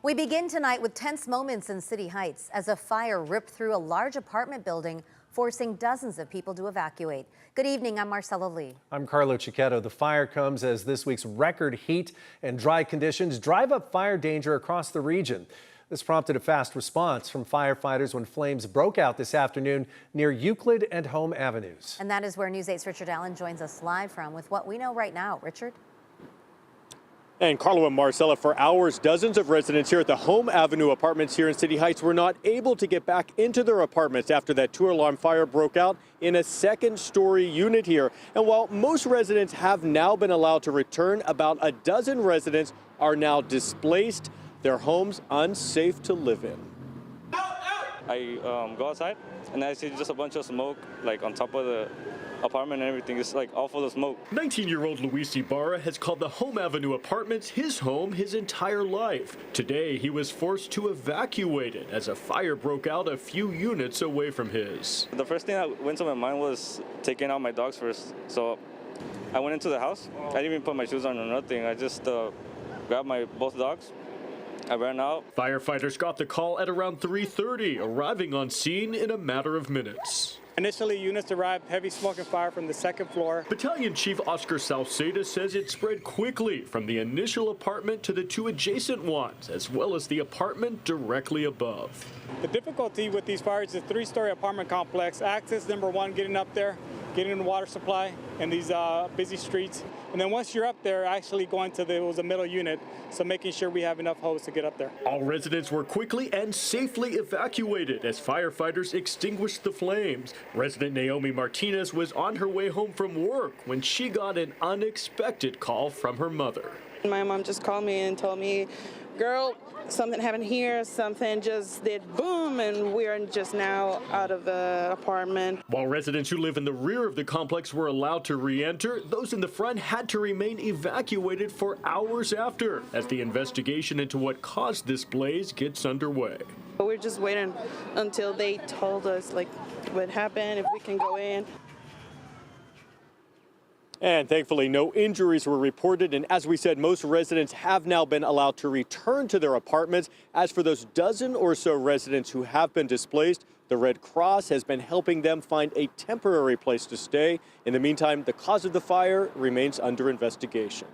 We begin tonight with tense moments in City Heights as a fire ripped through a large apartment building, forcing dozens of people to evacuate. Good evening, I'm Marcella Lee. I'm Carlo Chiquetto. The fire comes as this week's record heat and dry conditions drive up fire danger across the region. This prompted a fast response from firefighters when flames broke out this afternoon near Euclid and Home Avenues. And that is where News 8's Richard Allen joins us live from with what we know right now. Richard? And Carlo and Marcella, for hours, dozens of residents here at the Home Avenue apartments here in City Heights were not able to get back into their apartments after that two-alarm fire broke out in a second-story unit here. And while most residents have now been allowed to return, about a dozen residents are now displaced, their homes unsafe to live in. I go outside and I see just a bunch of smoke like on top of the apartment and everything. It's like all full of smoke. 19-year-old Luis Ibarra has called the Home Avenue apartments his home his entire life. Today, he was forced to evacuate it as a fire broke out a few units away from his. The first thing that went to my mind was taking out my dogs first. So I went into the house. I didn't even put my shoes on or nothing. I just grabbed my both dogs. I ran out. Firefighters got the call at around 3:30, arriving on scene in a matter of minutes. Initially, units arrived, heavy smoke and fire from the second floor. Battalion Chief Oscar Salceda says it spread quickly from the initial apartment to the two adjacent ones, as well as the apartment directly above. The difficulty with these fires is a three-story apartment complex. Access, number one, getting up there, getting the water supply in these busy streets. And then once you're up there, actually going to it was a middle unit, so making sure we have enough hose to get up there. All residents were quickly and safely evacuated as firefighters extinguished the flames. Resident Naomi Martinez was on her way home from work when she got an unexpected call from her mother. My mom just called me and told me, girl, something happened here, something just did boom, and we're just now out of the apartment. While residents who live in the rear of the complex were allowed to re-enter, those in the front had to remain evacuated for hours after, as the investigation into what caused this blaze gets underway. We're just waiting until they told us like what happened, if we can go in. And thankfully, no injuries were reported. And as we said, most residents have now been allowed to return to their apartments. As for those dozen or so residents who have been displaced, the Red Cross has been helping them find a temporary place to stay. In the meantime, the cause of the fire remains under investigation.